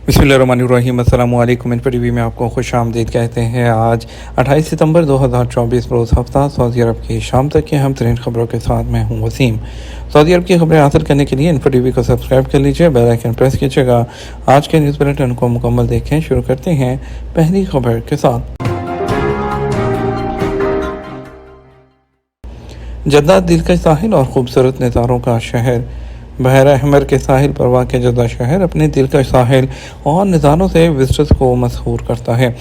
बिस्मिल्लाहिर्रहमानिर्रहीम। अस्सलामु अलैकुम। इन में आपको खुश आमदीद कहते हैं। आज 28 सितंबर 2024 रोज़ हफ्ता सऊदी अरब की शाम तक की अहम तरीन खबरों के साथ मैं हूँ वसीम। सऊदी अरब की खबरें हासिल करने के लिए इन्फो टीवी को सब्सक्राइब कर लीजिए, बेल आइकन प्रेस कीजिएगा। आज के न्यूज़ बुलेटिन को मुकम्मल देखें। शुरू करते हैं पहली खबर के साथ। जद्दा दिलकश साहिल और खूबसूरत नज़ारों का शहर। बहर अहमर के साहिल पर वाक़ जद्दा शहर अपने दिलकश साहिल और नज़ारों से विजिटर्स को मशहूर करता है।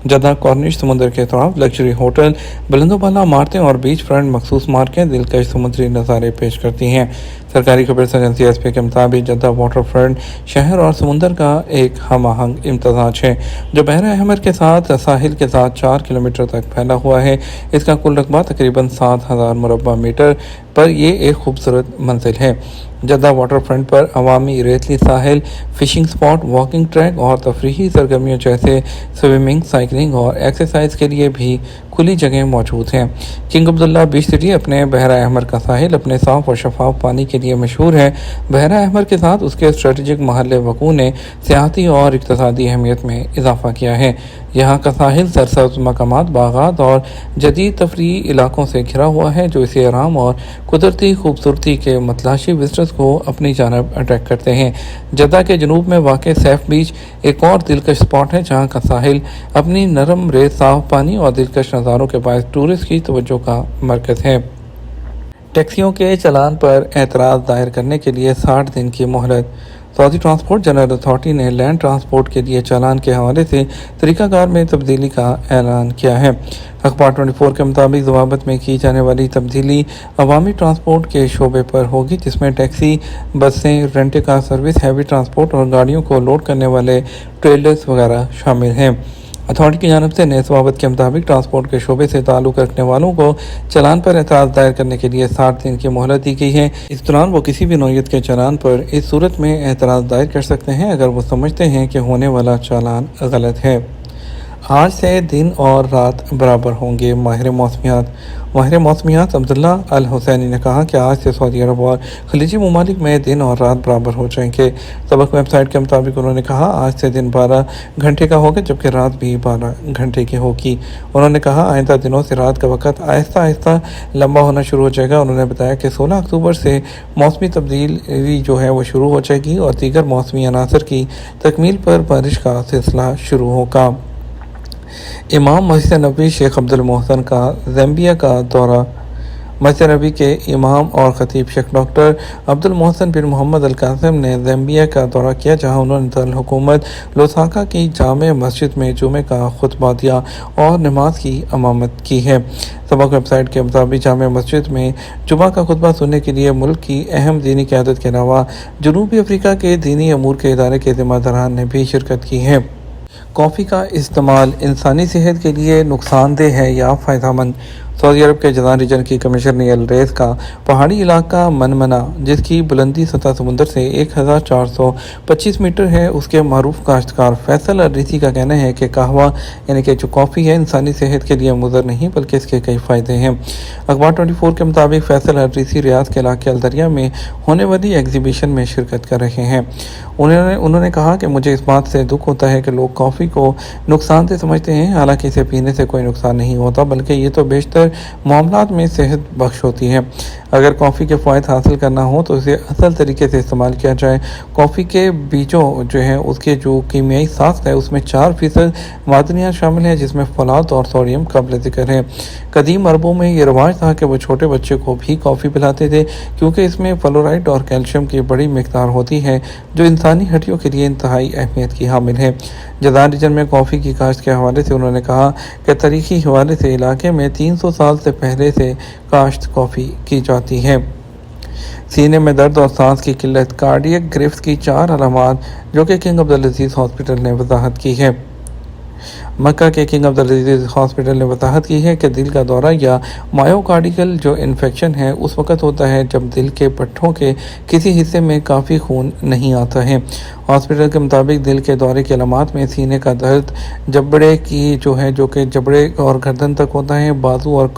जद्दा कॉर्निश समुद्र के तरफ लग्जरी होटल, बुलंदोबाला इमारतें और बीच फ्रंट मखसूस मार्केट दिलकश समुद्री नज़ारे पेश करती हैं। सरकारी खबर एजेंसी एसपी के मुताबिक जद्दा वाटर फ्रंट शहर और समुंदर का एक हम आहंग इम्तजाज है जो बहर अहमर के साथ साहिल के साथ 4 किलोमीटर तक फैला हुआ है। इसका कुल रकबा तकरीबन 7,000 मुरब्बा मीटर पर यह एक खूबसूरत मंजिल है। जद्दा वाटर फ्रंट पर अवामी रेतली साहिल, फिशिंग स्पॉट, वॉकिंग ट्रैक और तफरीही सरगर्मियों जैसे स्विमिंग, साइकिलिंग और एक्सरसाइज के लिए भी खुली जगह मौजूद हैं। किंग अब्दुल्ला बीच सिटी अपने बहरा अहमर का साहिल अपने साफ और शफाफ पानी के लिए मशहूर है। बहरा अहमर के साथ उसके स्ट्रेटजिक महल वकू ने सियाहती और इक़्तिसादी अहमियत में इजाफा किया है। यहाँ का साहिल सरसब्ज़ मकामात, बागात और जदीद तफरीही इलाकों से घिरा हुआ है जो इसे आराम और कुदरती खूबसूरती के मतलाशी विजिटर्स को अपनी जानब अट्रैक्ट करते हैं। जद्दा के जनूब में वाक़ सैफ बीच एक और दिलकश स्पॉट है जहाँ का साहिल अपनी नरम रेत, साफ पानी और दिलकश नज़ारों के बायस टूरिस्ट की तवज्जो का मरकज़ है। टैक्सियों के चलान पर एतराज़ दायर करने के लिए 60 दिन की मोहलत। सऊदी ट्रांसपोर्ट जनरल अथॉरिटी ने लैंड ट्रांसपोर्ट के लिए चालान के हवाले से तरीक़ाकार में तब्दीली का ऐलान किया है। अखबार 24 के मुताबिक ज़वाबत में की जाने वाली तब्दीली अवामी ट्रांसपोर्ट के शोबे पर होगी, जिसमें टैक्सी, बसें, rent car service, heavy transport और गाड़ियों को लोड करने वाले ट्रेलर्स वगैरह शामिल हैं। अथॉरिटी की जानब से नए ज़वाबत के मुताबिक ट्रांसपोर्ट के शोबे से ताल्लुक़ रखने वालों को चालान पर एतराज़ दायर करने के लिए 60 दिन की मोहलत दी गई है। इस दौरान वो किसी भी नौयत के चालान पर इस सूरत में एतराज़ दायर कर सकते हैं अगर वो समझते हैं कि होने वाला चालान गलत है। आज से दिन और रात बराबर होंगे। माहिर मौसमियात अब्दुल्ला अल हुसैनी ने कहा कि आज से सऊदी अरब और खलीजी ममालिक में दिन और रात बराबर हो जाएंगे। सबक वेबसाइट के मुताबिक उन्होंने कहा आज से दिन 12 घंटे का होगा जबकि रात भी 12 घंटे की होगी। उन्होंने कहा आइंदा दिनों से रात का वक्त आहिस्ता आहिस्ता लंबा होना शुरू हो जाएगा। उन्होंने बताया कि 16 अक्टूबर से मौसमी तब्दीली जो है वो शुरू हो जाएगी और दीगर मौसमी अनासर की तकमील पर बारिश का सिलसिला शुरू होगा। इमाम मस्जिद नबी शेख अब्दुल मोहसन का ज़ाम्बिया का दौरा। मस्जिद नबी के इमाम और खतीब शेख डॉक्टर अब्दुल मोहसन बिन मोहम्मद अल कासिम ने ज़ाम्बिया का दौरा किया, जहां उन्होंने दारुल हुकूमत लोसाका की जामे मस्जिद में जुमे का खुतबा दिया और नमाज की इमामत की है। सबक वेबसाइट के मुताबिक जामे मस्जिद में जुमा का खुतबा सुनने के लिए मुल्क की अहम दीनी क़यादत के अलावा जनूबी अफ्रीका के दीनी अमूर के इदारे के ज़िम्मेदारान ने भी शिरकत की है। कॉफ़ी का इस्तेमाल इंसानी सेहत के लिए नुकसानदेह है या फ़ायदेमंद। सऊदी अरब के जज़ान रीजन की कमिश्नर अल रेस का पहाड़ी इलाका मनमना, जिसकी बुलंदी सतह समुंदर से 1425 मीटर है, उसके मरूफ काश्तकार फैसल अल रीसी का कहना है कि कहवा यानी कि जो कॉफ़ी है इंसानी सेहत के लिए मुज़र नहीं बल्कि इसके कई फ़ायदे हैं। अखबार 24 के मुताबिक फैसल अल रीसी रियाद के इलाके अल दरिया में होने वाली एग्जीबिशन में शिरकत कर रहे हैं। उन्होंने कहा कि मुझे इस बात से दुख होता है कि लोग कॉफ़ी को नुकसानदेह समझते हैं, हालांकि इसे पीने से कोई नुकसान नहीं होता बल्कि ये तो बेशतर मामलात में सेहत बख्श होती है। अगर कॉफ़ी के फ़ायदे हासिल करना हो तो इसे असल तरीके से इस्तेमाल किया जाए। कॉफ़ी के बीजों जो हैं उसके जो कीमियाई साख्त है उसमें 4% मादनियात शामिल हैं, जिसमें फलाद और सोडियम काबिल ज़िक्र है। कदीम अरबों में ये रवाज था कि वो छोटे बच्चे को भी कॉफ़ी पिलाते थे क्योंकि इसमें फ्लोराइड और कैल्शियम की बड़ी मिकदार होती है जो इंसानी हड्डियों के लिए इंतहाई अहमियत की हामिल है। जज़ान रीजन में कॉफ़ी की काश्त के हवाले से उन्होंने कहा कि तारीखी हवाले से इलाके में 300 साल से पहले से काश्त कॉफ़ी की जाती है। सीने में दर्द और सांस की किल्लत, कार्डियक ग्रिफ्ट की 4 अलामात जो कि किंग अब्दुल अजीज़ हॉस्पिटल ने वजाहत की है। مکہ کے کنگ عبدالعزیز ہاسپٹل نے وضاحت کی ہے کہ دل کا دورہ یا مایوکارڈیکل جو انفیکشن ہے اس وقت ہوتا ہے جب دل کے پٹھوں کے کسی حصے میں کافی خون نہیں آتا ہے۔ ہاسپٹل کے مطابق دل کے دورے کی علامات میں سینے کا درد، جبڑے کی جو کہ جبڑے اور گردن تک ہوتا ہے، بازو اور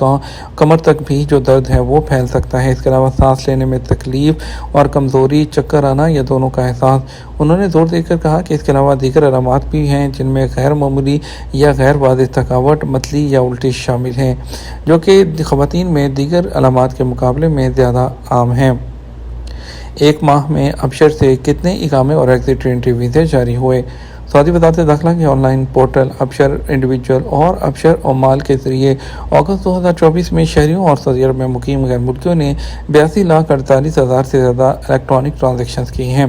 کمر تک بھی جو درد ہے وہ پھیل سکتا ہے۔ اس کے علاوہ سانس لینے میں تکلیف اور کمزوری، چکر آنا یا دونوں کا احساس۔ انہوں نے زور دے کر کہا کہ اس کے علاوہ دیگر علامات بھی ہیں جن میں غیر معمولی یا غیر واضح تھکاوٹ، متلی یا الٹی شامل ہیں، جو کہ خواتین میں دیگر علامات کے مقابلے میں زیادہ عام ہیں۔ ایک ماہ میں ابشر سے کتنے اقامے اور ایگزٹ انٹری ویزے جاری ہوئے؟ سعودی وزارت داخلہ کے آن لائن پورٹل ابشر انڈیویجول اور ابشر عمال کے ذریعے اگست 2024 میں شہریوں اور سعودی عرب میں مقیم غیر ملکیوں نے 82,48,000 سے زیادہ الیکٹرانک ٹرانزیکشنز کی ہیں۔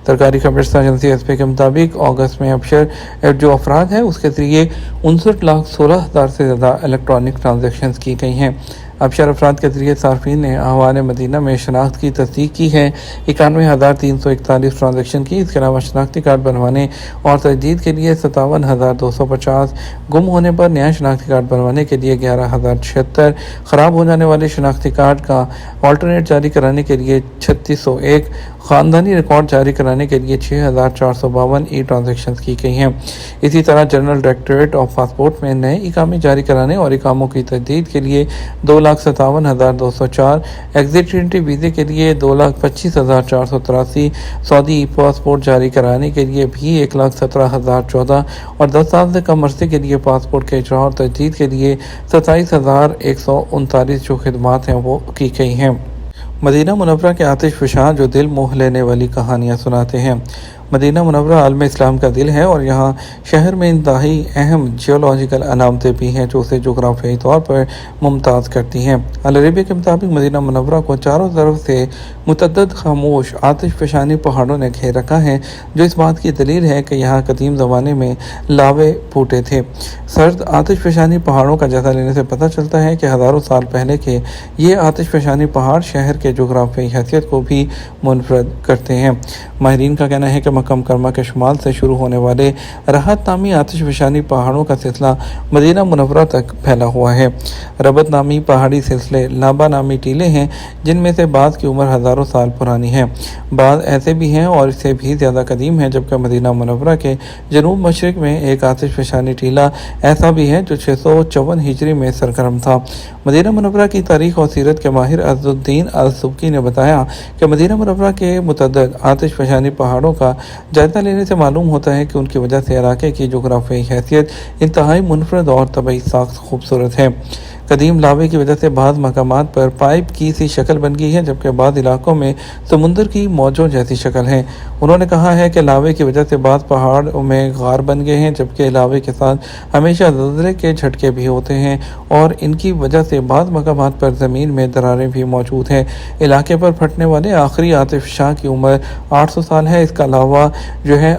سرکاری خبر ایجنسی ایس پی کے مطابق اگست میں ابشر جو افراد ہیں اس کے ذریعے 59,16,000 سے زیادہ الیکٹرانک ٹرانزیکشنز کی گئی ہیں۔ ابشر افراد کے ذریعے صارفین نے احوال مدینہ میں شناخت کی تصدیق کی ہے، 91,341 ٹرانزیکشن کی۔ اس کے علاوہ شناختی کارڈ بنوانے اور تجدید کے لیے 57,250، گم ہونے پر نیا شناختی کارڈ بنوانے کے لیے 11,076، خراب ہو جانے والے شناختی کارڈ کا آلٹرنیٹ جاری کرانے کے لیے 3,601، خاندانی ریکارڈ جاری کرانے کے لیے 6,452 ای ٹرانزیکشنز کی گئی ہیں۔ اسی طرح جنرل ڈائریکٹوریٹ آف پاسپورٹ میں نئے اقامے جاری کرانے اور اقاموں کی تجدید کے لیے 2,57,204، ایگزٹ انٹری ویزے کے لیے 2,25,483، سعودی ای پاسپورٹ جاری کرانے کے لیے بھی 1,17,014 اور 10 سال سے کم عرصے کے لیے پاسپورٹ کے اجراء اور تجدید کے لیے 27,139 جو خدمات ہیں وہ کی گئی ہیں۔ مدینہ منورہ کے آتش فشاں جو دل موہ لینے والی کہانیاں سناتے ہیں۔ مدینہ منورہ عالم اسلام کا دل ہے اور یہاں شہر میں انتہائی اہم جیولوجیکل علامتیں بھی ہیں جو اسے جغرافیائی طور پر ممتاز کرتی ہیں۔ العربیہ کے مطابق مدینہ منورہ کو چاروں طرف سے متعدد خاموش آتش فشانی پہاڑوں نے گھیر رکھا ہے، جو اس بات کی دلیل ہے کہ یہاں قدیم زمانے میں لاوے پھوٹے تھے۔ سرد آتش فشانی پہاڑوں کا جائزہ لینے سے پتہ چلتا ہے کہ ہزاروں سال پہلے کے یہ آتش فشانی پہاڑ شہر کے جغرافیائی حیثیت کو بھی منفرد کرتے ہیں۔ ماہرین کا کہنا ہے کہ مکہ مکرمہ کے شمال سے شروع ہونے والے رہت نامی آتش فشانی پہاڑوں کا سلسلہ مدینہ منورہ تک پھیلا ہوا ہے۔ ربت نامی پہاڑی سلسلے لابا نامی ٹیلے ہیں جن میں سے بعض کی عمر ہزاروں سال پرانی ہے، بعض ایسے بھی ہیں اور اس سے بھی زیادہ قدیم ہیں، جبکہ مدینہ منورہ کے جنوب مشرق میں ایک آتش فشانی ٹیلہ ایسا بھی ہے جو 654 ہجری میں سرگرم تھا۔ مدینہ منورہ کی تاریخ اور سیرت کے ماہر عز الدین السبکی نے بتایا کہ مدینہ منورہ کے متعدد آتش فشانی پہاڑوں کا جائزہ لینے سے معلوم ہوتا ہے کہ ان کی وجہ سے علاقے کی جغرافیائی حیثیت انتہائی منفرد اور طبعی ساخت خوبصورت ہے۔ قدیم لاوے کی وجہ سے بعض مقامات پر پائپ کی سی شکل بن گئی ہے، جبکہ بعض علاقوں میں سمندر کی موجوں جیسی شکل ہے۔ انہوں نے کہا ہے کہ لاوے کی وجہ سے بعض پہاڑوں میں غار بن گئے ہیں، جبکہ لاوے کے ساتھ ہمیشہ زلزلے کے جھٹکے بھی ہوتے ہیں اور ان کی وجہ سے بعض مقامات پر زمین میں دراریں بھی موجود ہیں۔ علاقے پر پھٹنے والے آخری آتش فشاں کی عمر 800 سال ہے۔ اس کا علاوہ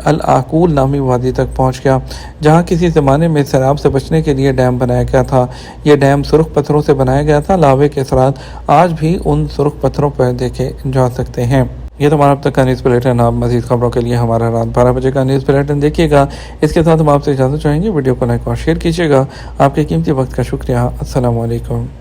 العقول نامی وادی تک پہنچ گیا، جہاں کسی زمانے میں سیلاب سے بچنے کے لیے ڈیم بنایا گیا تھا۔ یہ ڈیم سرخ پتھروں سے بنایا گیا تھا۔ لاوے کے اثرات آج بھی ان سرخ پتھروں پر دیکھے جا سکتے ہیں۔ یہ تو ہمارا اب تک کا نیوز بلیٹن۔ آپ مزید خبروں کے لیے ہمارا رات 12 بجے کا نیوز بلیٹن دیکھیے گا۔ اس کے ساتھ ہم آپ سے اجازت چاہیں گے، ویڈیو کو لائک اور شیئر کیجیے گا۔ آپ کے قیمتی وقت کا شکریہ۔ السلام علیکم۔